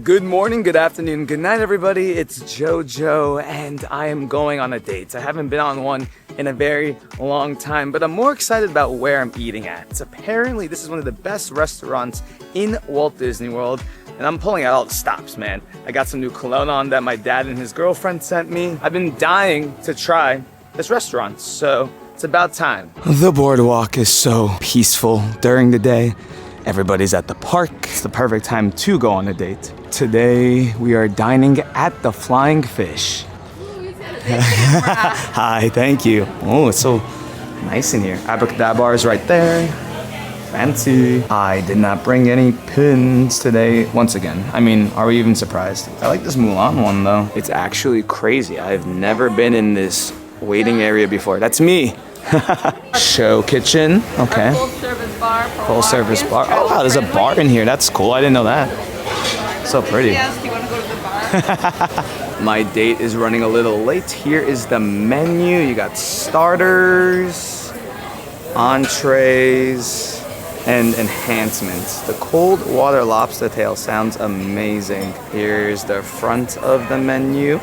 Good morning, good afternoon, good night, everybody. It's JoJo, and I am going on a date. I haven't been on one in a very long time, but I'm more excited about where I'm eating at. It's apparently, this is one of the best restaurants in Walt Disney World, and I'm pulling out all the stops, man. I got some new cologne on that my dad and his girlfriend sent me. I've been dying to try this restaurant, so it's about time. The boardwalk is so peaceful during the day. Everybody's at the park. It's the perfect time to go on a date. Today, we are dining at the Flying Fish. Hi, thank you. Oh, it's so nice in here. Abracadabra is right there. Fancy. I did not bring any pins today. Once again, I mean, are we even surprised? I like this Mulan one though. It's actually crazy. I've never been in this waiting area before. That's me. Show kitchen. Okay. Full service bar. Full service bar. Oh wow, there's a bar in here. That's cool. I didn't know that. So pretty. Yes, do you want to go to the bar? My date is running a little late. Here is the menu. You got starters, entrees, and enhancements. The cold water lobster tail sounds amazing. Here's the front of the menu.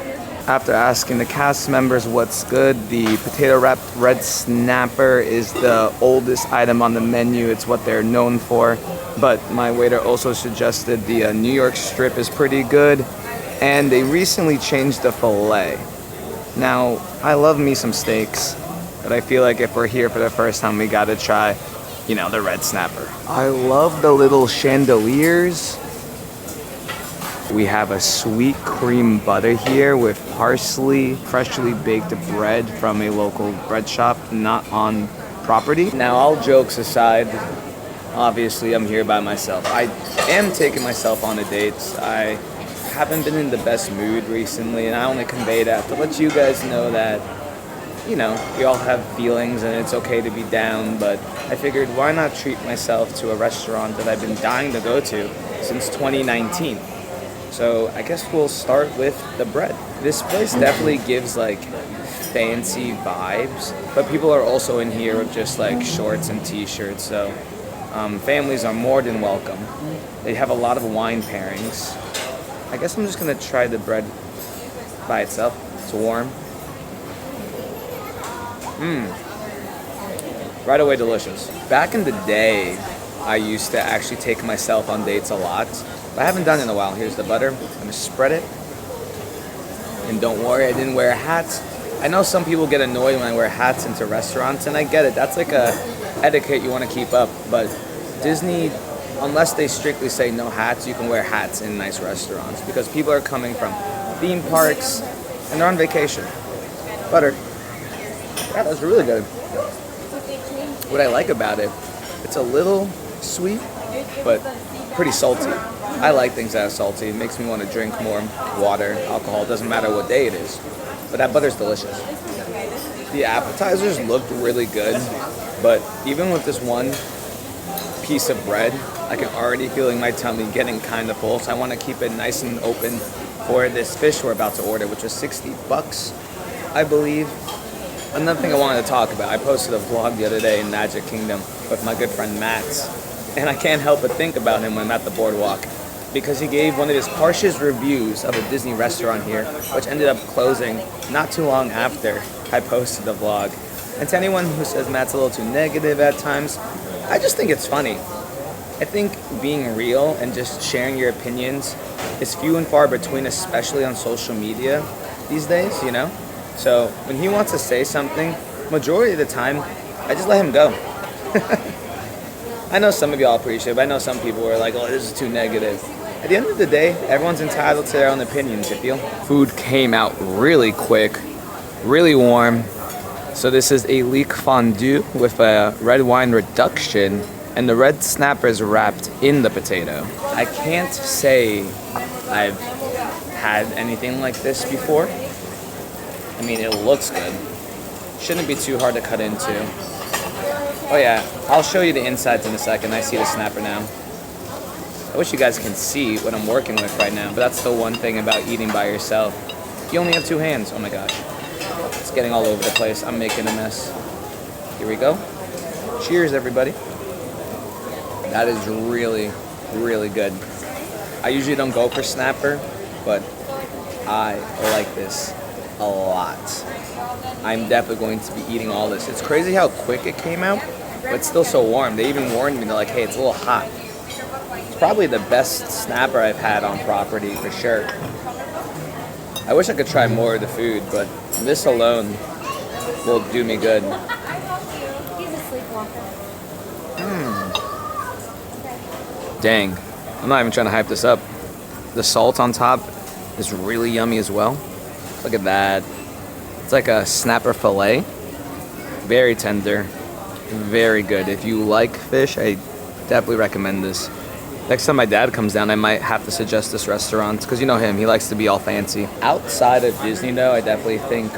After asking the cast members what's good, the potato wrapped red snapper is the oldest item on the menu. It's what they're known for. But my waiter also suggested the New York strip is pretty good. And they recently changed the filet. Now, I love me some steaks, but I feel like if we're here for the first time, we gotta try, you know, the red snapper. I love the little chandeliers. We have a sweet cream butter here with parsley, freshly baked bread from a local bread shop, not on property. Now, all jokes aside, obviously I'm here by myself. I am taking myself on a date. I haven't been in the best mood recently, and I only convey that to let you guys know that, you know, we all have feelings and it's okay to be down, but I figured why not treat myself to a restaurant that I've been dying to go to since 2019. So I guess we'll start with the bread. This place definitely gives like fancy vibes, but people are also in here with just like shorts and t-shirts, so families are more than welcome. They have a lot of wine pairings. I guess I'm just gonna try the bread by itself. It's warm. Right away delicious. Back in the day, I used to actually take myself on dates a lot. But I haven't done it in a while. Here's the butter. I'm gonna spread it. And don't worry, I didn't wear a hat. I know some people get annoyed when I wear hats into restaurants, and I get it. That's like a etiquette you want to keep up. But Disney, unless they strictly say no hats, you can wear hats in nice restaurants because people are coming from theme parks and they're on vacation. Butter. Yeah, that's really good. What I like about it, it's a little sweet, but pretty salty. I like things that are salty. It makes me want to drink more water, alcohol. It doesn't matter what day it is. But that butter's delicious. The appetizers looked really good, but even with this one piece of bread, I can already feeling my tummy getting kind of full. So I want to keep it nice and open for this fish we're about to order, which was $60, I believe. Another thing I wanted to talk about, I posted a vlog the other day in Magic Kingdom with my good friend Matt, and I can't help but think about him when I'm at the boardwalk because he gave one of his harshest reviews of a Disney restaurant here, which ended up closing not too long after I posted the vlog. And to anyone who says Matt's a little too negative at times, I just think it's funny. I think being real and just sharing your opinions is few and far between, especially on social media these days, you know? So when he wants to say something, majority of the time, I just let him go. I know some of y'all appreciate it, but I know some people are like, oh, this is too negative. At the end of the day, everyone's entitled to their own opinions, you feel? Food came out really quick, really warm. So this is a leek fondue with a red wine reduction, and the red snapper is wrapped in the potato. I can't say I've had anything like this before. I mean, it looks good. Shouldn't be too hard to cut into. Oh yeah, I'll show you the insides in a second. I see the snapper now. I wish you guys can see what I'm working with right now, but that's the one thing about eating by yourself. You only have two hands. Oh my gosh. It's getting all over the place. I'm making a mess. Here we go. Cheers, everybody. That is really, really good. I usually don't go for snapper, but I like this a lot. I'm definitely going to be eating all this. It's crazy how quick it came out, but it's still so warm. They even warned me, they're like, hey, it's a little hot. It's probably the best snapper I've had on property for sure. I wish I could try more of the food, but this alone will do me good. Dang, I'm not even trying to hype this up. The salt on top is really yummy as well. Look at that. It's like a snapper fillet. Very tender, very good. If you like fish, I definitely recommend this. Next time my dad comes down, I might have to suggest this restaurant because you know him, he likes to be all fancy. Outside of Disney though, I definitely think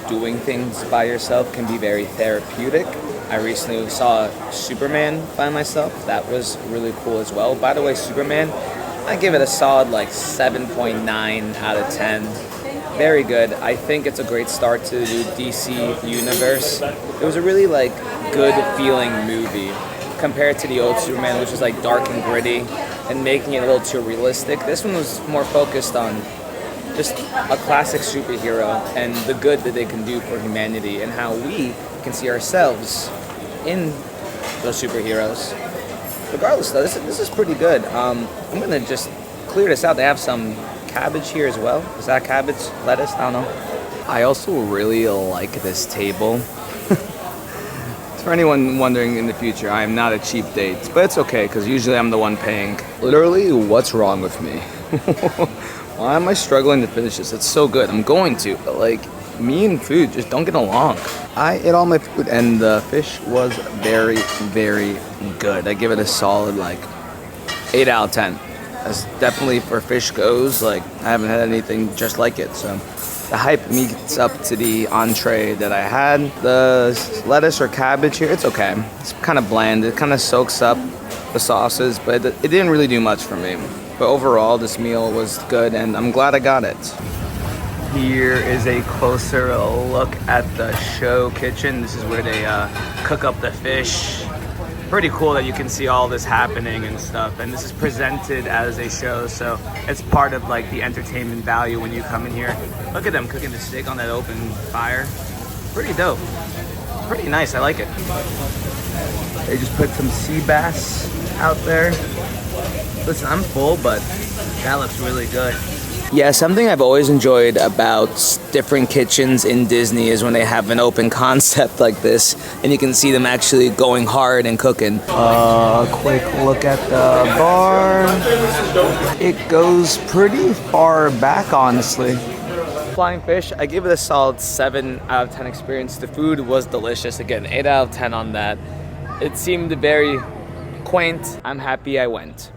doing things by yourself can be very therapeutic. I recently saw Superman by myself. That was really cool as well. By the way, Superman, I give it a solid like 7.9 out of 10. Very good. I think it's a great start to the DC universe. It was a really like good feeling movie compared to the old Superman, which was like dark and gritty and making it a little too realistic. This one was more focused on just a classic superhero and the good that they can do for humanity and how we can see ourselves in those superheroes. Regardless though, this is pretty good. I'm gonna just clear this out. They have some cabbage here as well. Is that cabbage? Lettuce? I don't know. I also really like this table. For anyone wondering in the future, I am not a cheap date, but it's okay because usually I'm the one paying. Literally, what's wrong with me? Why am I struggling to finish this? It's so good. I'm going to, but like me and food just don't get along. I ate all my food and the fish was very, very good. I give it a solid like 8 out of 10. That's definitely for fish goes, like I haven't had anything just like it. So the hype meets up to the entree that I had. The lettuce or cabbage here, it's okay. It's kind of bland. It kind of soaks up the sauces, but it didn't really do much for me. But overall, this meal was good and I'm glad I got it. Here is a closer look at the show kitchen. This is where they cook up the fish. Pretty cool that you can see all this happening and stuff. And this is presented as a show, so it's part of like the entertainment value when you come in here. Look at them cooking the steak on that open fire. Pretty dope. Pretty nice, I like it. They just put some sea bass out there. Listen, I'm full, but that looks really good. Yeah, something I've always enjoyed about different kitchens in Disney is when they have an open concept like this and you can see them actually going hard and cooking. Quick look at the bar. It goes pretty far back, honestly. Flying Fish, I give it a solid 7 out of 10 experience. The food was delicious. Again, 8 out of 10 on that. It seemed very quaint. I'm happy I went.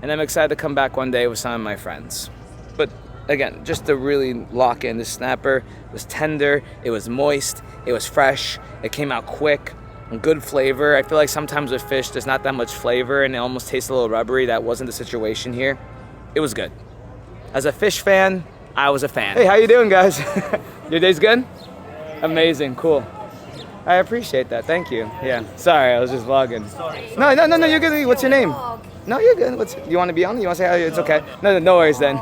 And I'm excited to come back one day with some of my friends. But again, just to really lock in, the snapper was tender, it was moist, it was fresh, it came out quick, and good flavor. I feel like sometimes with fish, there's not that much flavor and it almost tastes a little rubbery. That wasn't the situation here. It was good. As a fish fan, I was a fan. Hey, how you doing, guys? Your day's good? Amazing, cool. I appreciate that, thank you. Yeah, sorry, I was just vlogging. No, you're good. What's your name? No, you're good. You want to be on? You want to say hi? It's okay. No worries then.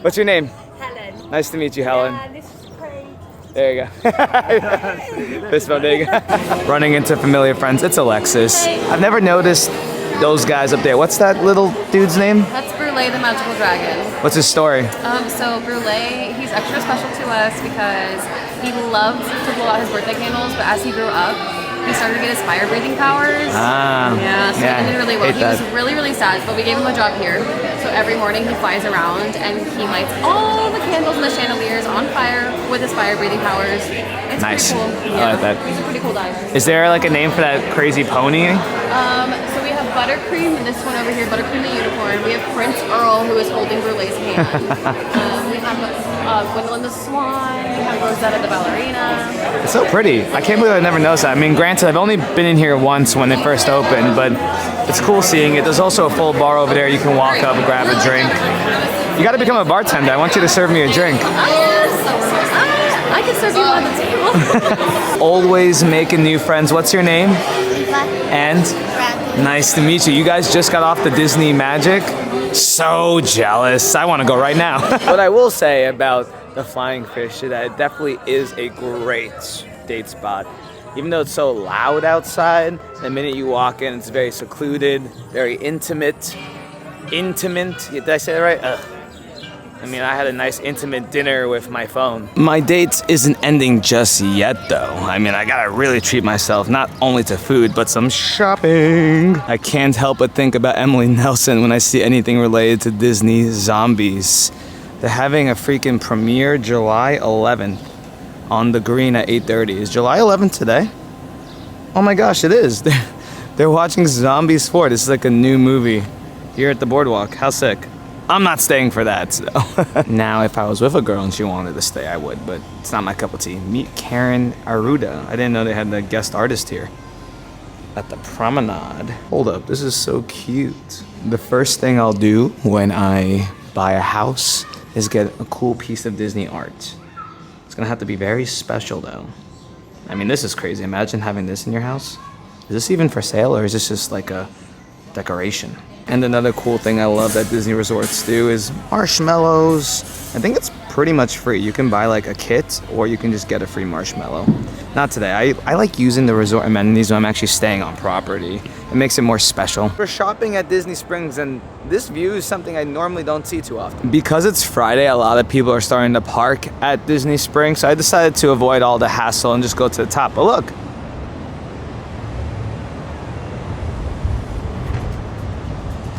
What's your name? Helen. Nice to meet you, Helen. Yeah, this is great. There you go. Fist bump, there you go. Running into familiar friends. It's Alexis. I've never noticed those guys up there. What's that little dude's name? That's Brûlé the Magical Dragon. What's his story? So Brûlé, he's extra special to us because he loved to blow out his birthday candles, but as he grew up, he started to get his fire breathing powers. Yeah, so he did really well. He was really, really sad, but we gave him a job here. So every morning he flies around and he lights all the candles and the chandeliers on fire with his fire breathing powers. It's nice. Pretty cool. I like that. He's a pretty cool diver. Is there like a name for that crazy pony? So we have Buttercream and this one over here, Buttercream the unicorn. We have Prince Earl who is holding Brûlé's hand. We have Gwendolyn the swan. We have Rosetta the ballerina. It's so pretty. I can't believe I never noticed that. I mean, granted, I've only been in here once when it first opened, but it's cool seeing it. There's also a full bar over there. You can walk up and grab a drink. You got to become a bartender. I want you to serve me a drink. I can serve you on the table. Always making new friends. What's your name? Eva. And? Bradley. Nice to meet you. You guys just got off the Disney Magic? So jealous. I want to go right now. What I will say about the Flying Fish is that it definitely is a great date spot. Even though it's so loud outside, the minute you walk in, it's very secluded, very intimate. Intimate? Did I say that right? Ugh. I mean, I had a nice intimate dinner with my phone. My date isn't ending just yet, though. I mean, I gotta really treat myself, not only to food, but some shopping. I can't help but think about Emily Nelson when I see anything related to Disney zombies. They're having a freaking premiere July 11th on the Green at 8:30. Is July 11th today? Oh my gosh, it is. They're watching Zombies 4. This is like a new movie here at the Boardwalk. How sick. I'm not staying for that, so. Now, if I was with a girl and she wanted to stay, I would, but it's not my cup of tea. Meet Karen Aruda. I didn't know they had the guest artist here. At the promenade. Hold up, this is so cute. The first thing I'll do when I buy a house is get a cool piece of Disney art. It's gonna have to be very special, though. I mean, this is crazy. Imagine having this in your house. Is this even for sale, or is this just like a decoration? And another cool thing I love that Disney resorts do is marshmallows. I think it's pretty much free. You can buy like a kit, or you can just get a free marshmallow. Not today. I like using the resort amenities when I'm actually staying on property. It makes it more special. We're shopping at Disney Springs, and this view is something I normally don't see too often. Because it's Friday, a lot of people are starting to park at Disney Springs, so I decided to avoid all the hassle and just go to the top. But look.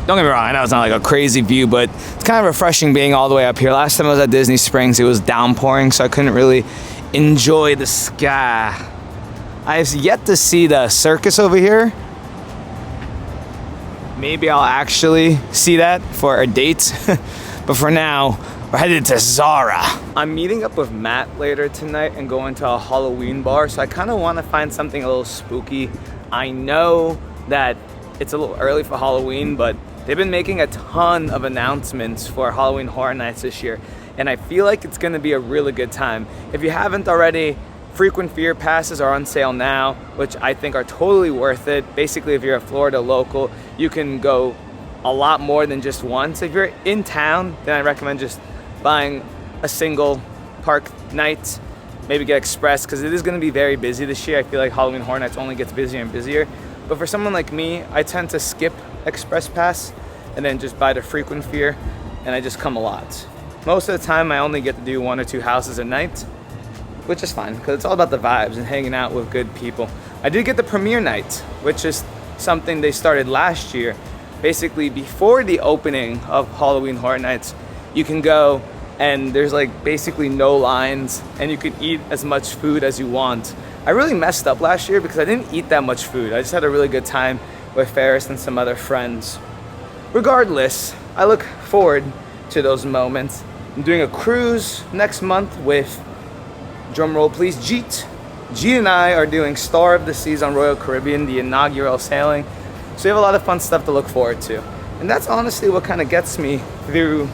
Don't get me wrong, I know it's not like a crazy view, but it's kind of refreshing being all the way up here. Last time I was at Disney Springs, it was downpouring, so I couldn't really enjoy the sky. I have yet to see the circus over here. Maybe I'll actually see that for a date. But for now, we're headed to Zara. I'm meeting up with Matt later tonight and going to a Halloween bar, so I kind of want to find something a little spooky. I know that it's a little early for Halloween, but they've been making a ton of announcements for Halloween Horror Nights this year, and I feel like it's gonna be a really good time. If you haven't already, frequent fear passes are on sale now, which I think are totally worth it. Basically, if you're a Florida local, you can go a lot more than just once. If you're in town, then I recommend just buying a single park night, maybe get express, because it is gonna be very busy this year. I feel like Halloween Horror Nights only gets busier and busier. But for someone like me, I tend to skip Express Pass and then just buy the frequent fear, and I just come a lot. Most of the time, I only get to do 1 or 2 houses a night, which is fine, because it's all about the vibes and hanging out with good people. I did get the premiere night, which is something they started last year. Basically, before the opening of Halloween Horror Nights, you can go and there's like basically no lines, and you can eat as much food as you want. I really messed up last year because I didn't eat that much food. I just had a really good time with Ferris and some other friends. Regardless, I look forward to those moments. I'm doing a cruise next month with, drumroll please, Jeet. Jeet and I are doing Star of the Seas on Royal Caribbean, the inaugural sailing. So we have a lot of fun stuff to look forward to. And that's honestly what kind of gets me through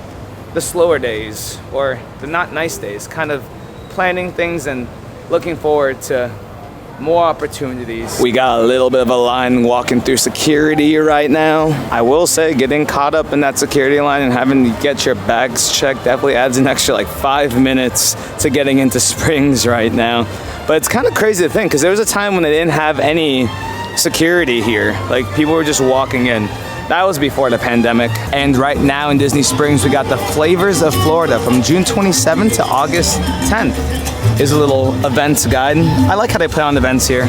the slower days, or the not nice days, kind of planning things and looking forward to more opportunities. We got a little bit of a line walking through security right now. I will say getting caught up in that security line and having to get your bags checked definitely adds an extra like 5 minutes to getting into Springs right now. But it's kind of crazy to think, because there was a time when they didn't have any security here. Like, people were just walking in. That was before the pandemic. And right now in Disney Springs, we got the Flavors of Florida from June 27th to August 10th. Here's a little events guide. I like how they play on events here.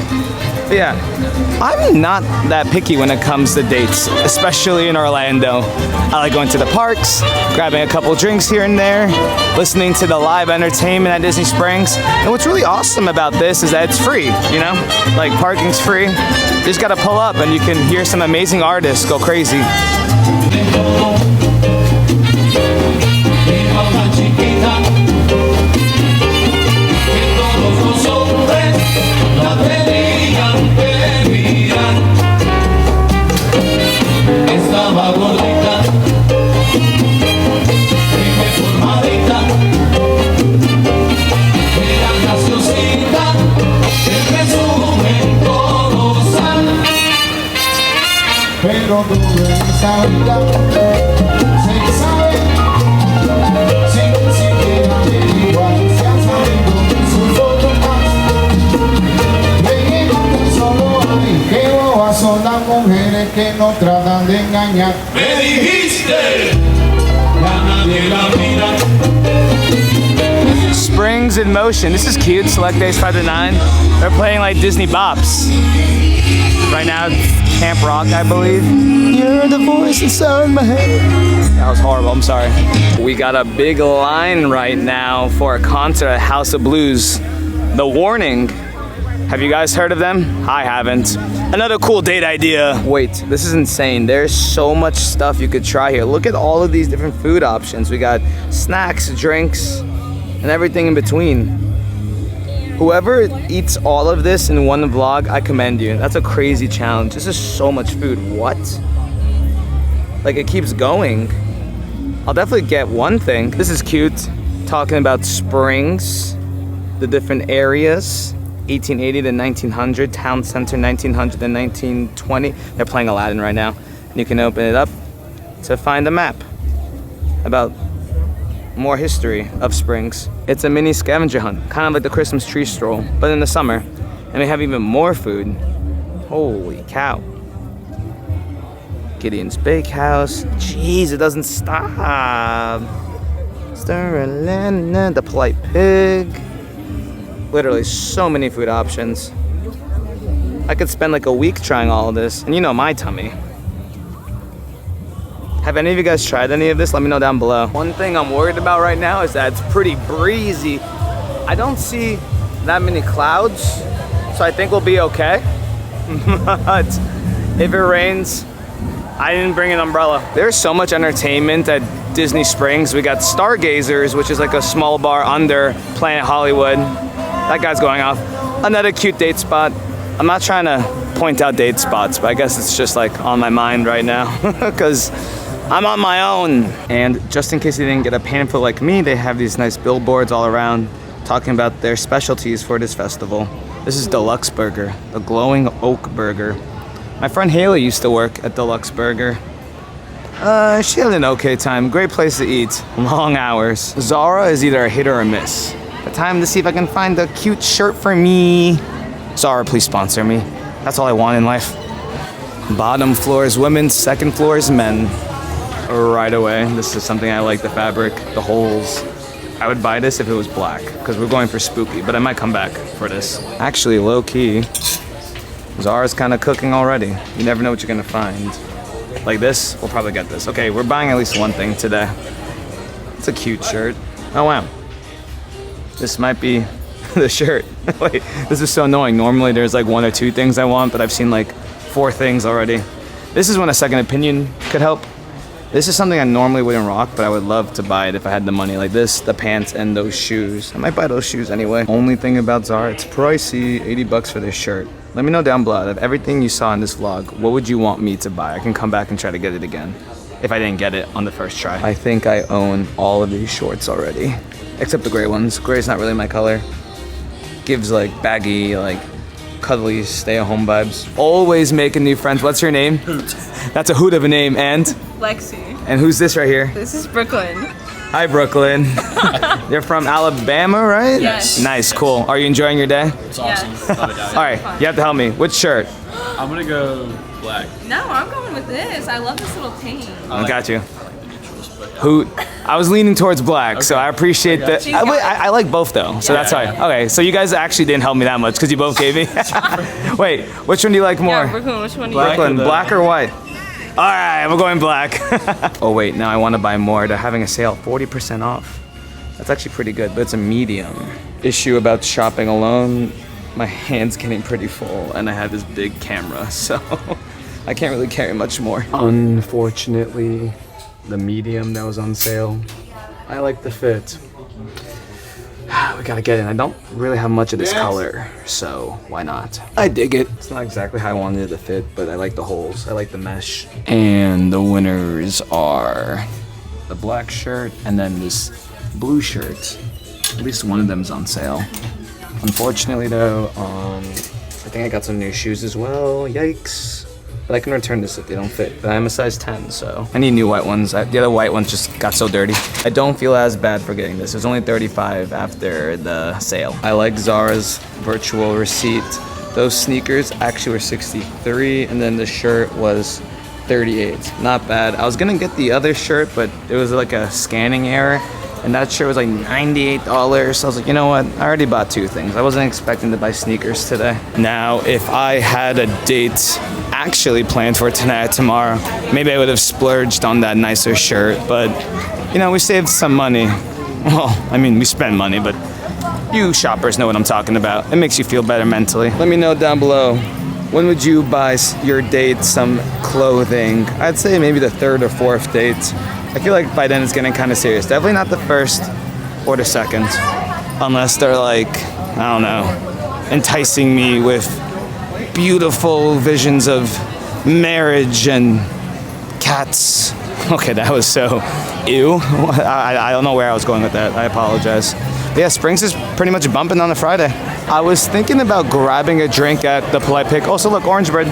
But yeah, I'm not that picky when it comes to dates, especially in Orlando. I like going to the parks, grabbing a couple drinks here and there, listening to the live entertainment at Disney Springs. And what's really awesome about this is that it's free, you know? Like, parking's free. You just gotta pull up and you can hear some amazing artists go crazy. esa vida se sabe sin siquiera averiguar. Se han sabido su foto más. Leyendo que solo hay que bobas son las mujeres que nos tratan de engañar. Me dijiste, ya nadie la mira. Springs in motion. This is cute. Select days 5 to 9. They're playing like Disney bops. Right now, it's Camp Rock, I believe. You're the voice inside my head. That was horrible. I'm sorry. We got a big line right now for a concert at House of Blues. The Warning. Have you guys heard of them? I haven't. Another cool date idea. Wait, this is insane. There's so much stuff you could try here. Look at all of these different food options. We got snacks, drinks, and everything in between. Whoever eats all of this in one vlog, I commend you. That's a crazy challenge. This is so much food. What? Like, it keeps going. I'll definitely get one thing. This is cute. Talking about springs, the different areas. 1880 to 1900, town center 1900 to 1920. They're playing Aladdin right now. And you can open it up to find a map about more history of Springs. It's a mini scavenger hunt, kind of like the Christmas tree stroll, but in the summer. And we have even more food. Holy cow. Gideon's Bakehouse. Jeez, it doesn't stop. The Polite Pig. Literally so many food options. I could spend like a week trying all of this. And you know my tummy. Have any of you guys tried any of this? Let me know down below. One thing I'm worried about right now is that it's pretty breezy. I don't see that many clouds, so I think we'll be okay. But if it rains, I didn't bring an umbrella. There's so much entertainment at Disney Springs. We got Stargazers, which is like a small bar under Planet Hollywood. That guy's going off. Another cute date spot. I'm not trying to point out date spots, but I guess it's just like on my mind right now because I'm on my own. And just in case you didn't get a pamphlet like me, they have these nice billboards all around talking about their specialties for this festival. This is Deluxe Burger, the glowing oak burger. My friend Haley used to work at Deluxe Burger. She had an okay time. Great place to eat. Long hours. Zara is either a hit or a miss. But time to see if I can find a cute shirt for me. Zara, please sponsor me. That's all I want in life. Bottom floor is women, second floor is men. Right away. This is something I like, the fabric, the holes. I would buy this if it was black, because we're going for spooky, but I might come back for this. Actually, low key, Zara's kind of cooking already. You never know what you're gonna find. Like this, we'll probably get this. Okay, we're buying at least one thing today. It's a cute shirt. Oh wow. This might be the shirt. Wait, this is so annoying. Normally there's like 1 or 2 things I want, but I've seen like 4 things already. This is when a second opinion could help. This is something I normally wouldn't rock, but I would love to buy it if I had the money. Like this, the pants, and those shoes. I might buy those shoes anyway. Only thing about Zara, it's pricey. 80 bucks for this shirt. Let me know down below, out of everything you saw in this vlog, what would you want me to buy? I can come back and try to get it again if I didn't get it on the first try. I think I own all of these shorts already, except the gray ones. Gray's not really my color. Gives like baggy, like cuddly, stay-at-home vibes. Always making new friends. What's your name? Hoot. That's a hoot of a name. And? Lexi. And who's this right here? This is Brooklyn. Hi, Brooklyn. They're from Alabama, right? Yes. Nice, cool. Are you enjoying your day? It's awesome. Yes. Without a doubt. All right, you have to help me. Which shirt? I'm gonna go black. No, I'm going with this. I love this little paint. I got you. I like the neutrals, but Hoot. I was leaning towards black, so I appreciate that. you. I like both though, so that's why. Okay, so you guys actually didn't help me that much because you both gave me. Wait, which one do you like more? Yeah, Brooklyn, which one do you like? Brooklyn, black or white? All right, we're going black. Oh wait, now I want to buy more. They're having a sale, 40% off. That's actually pretty good, but it's a medium. Issue about shopping alone, my hand's getting pretty full and I have this big camera, so I can't really carry much more. Unfortunately, the medium that was on sale, I like the fit. We gotta get it. I don't really have much of this color, so why not? I dig it. It's not exactly how I wanted it to fit, but I like the holes. I like the mesh. And the winners are the black shirt and then this blue shirt. At least one of them's on sale. Unfortunately though, I think I got some new shoes as well. Yikes. But I can return this if they don't fit. But I'm a size 10, so I need new white ones. The other white ones just got so dirty. I don't feel as bad for getting this. It was only 35 after the sale. I like Zara's virtual receipt. Those sneakers actually were 63, and then the shirt was 38. Not bad. I was gonna get the other shirt, but it was like a scanning error, and that shirt was like $98. So I was like, you know what? I already bought 2 things. I wasn't expecting to buy sneakers today. Now, if I had a date actually planned for tonight or tomorrow, maybe I would have splurged on that nicer shirt, but you know, we saved some money. Well, I mean, we spend money, but you shoppers know what I'm talking about. It makes you feel better mentally. Let me know down below, when would you buy your date some clothing? I'd say maybe the 3rd or 4th date. I feel like by then it's getting kind of serious. Definitely not the 1st or the 2nd. Unless they're like, I don't know, enticing me with beautiful visions of marriage and cats. Okay, that was so ew. I don't know where I was going with that. I apologize. But yeah, Springs is pretty much bumping on a Friday. I was thinking about grabbing a drink at the Polite Pig. Also, look, Orange Bird.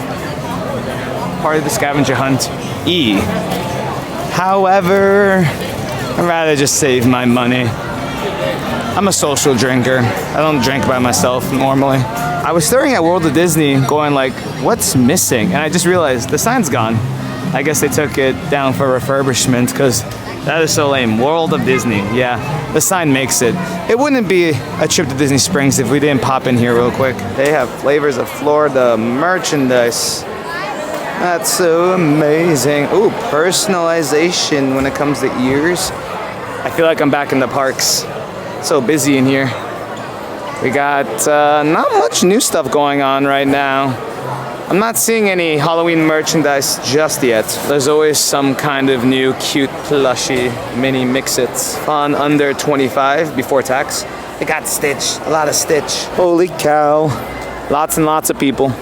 Part of the scavenger hunt. However, I'd rather just save my money. I'm a social drinker. I don't drink by myself normally. I was staring at World of Disney going like, what's missing? And I just realized the sign's gone. I guess they took it down for refurbishment because that is so lame. World of Disney, yeah. The sign makes it. It wouldn't be a trip to Disney Springs if we didn't pop in here real quick. They have flavors of Florida merchandise. That's so amazing. Ooh, personalization when it comes to ears. I feel like I'm back in the parks. So busy in here. We got not much new stuff going on right now. I'm not seeing any Halloween merchandise just yet. There's always some kind of new cute plushie mini mix-its. Fun under 25 before tax. They got Stitch, a lot of Stitch. Holy cow. Lots and lots of people.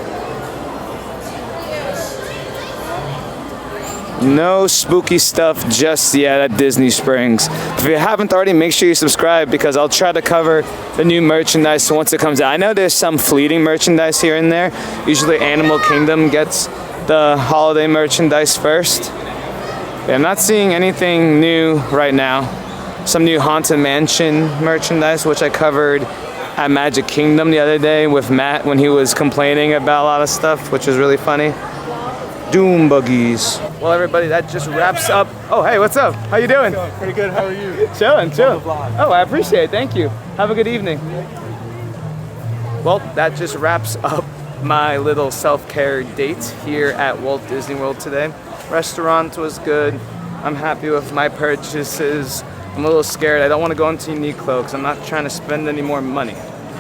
No spooky stuff just yet at Disney Springs. If you haven't already, make sure you subscribe because I'll try to cover the new merchandise once it comes out. I know there's some fleeting merchandise here and there. Usually Animal Kingdom gets the holiday merchandise first. Yeah, I'm not seeing anything new right now. Some new Haunted Mansion merchandise, which I covered at Magic Kingdom the other day with Matt when he was complaining about a lot of stuff, which was really funny. Doom buggies. Well, everybody, that just wraps up. Oh, hey, what's up? How you doing? Pretty good. How are you? Chilling. Oh, I appreciate it. Thank you. Have a good evening. Well, that just wraps up my little self-care date here at Walt Disney World today. Restaurant was good. I'm happy with my purchases. I'm a little scared. I don't want to go into Uniqlo because I'm not trying to spend any more money.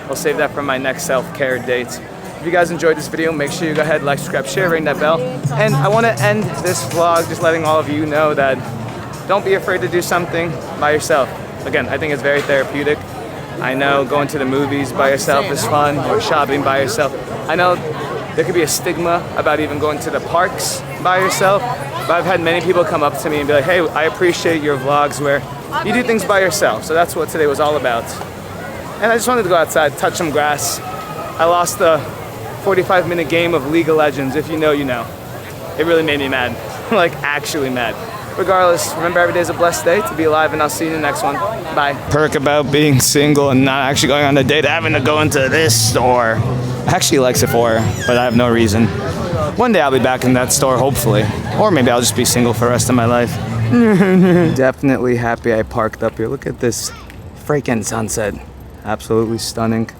I'll save that for my next self-care date. If you guys enjoyed this video, make sure you go ahead, like, subscribe, share, ring that bell. And I want to end this vlog just letting all of you know that don't be afraid to do something by yourself. Again, I think it's very therapeutic. I know going to the movies by yourself is fun, or shopping by yourself. I know there could be a stigma about even going to the parks by yourself, but I've had many people come up to me and be like, hey, I appreciate your vlogs where you do things by yourself. So that's what today was all about. And I just wanted to go outside, touch some grass. I lost the 45-minute game of League of Legends. If you know, you know. It really made me mad. Like, actually mad. Regardless, remember every day is a blessed day to be alive, and I'll see you in the next one. Bye. Perk about being single and not actually going on a date, having to go into this store. I actually like Sephora, but I have no reason. One day I'll be back in that store, hopefully. Or maybe I'll just be single for the rest of my life. Definitely happy I parked up here. Look at this freaking sunset. Absolutely stunning.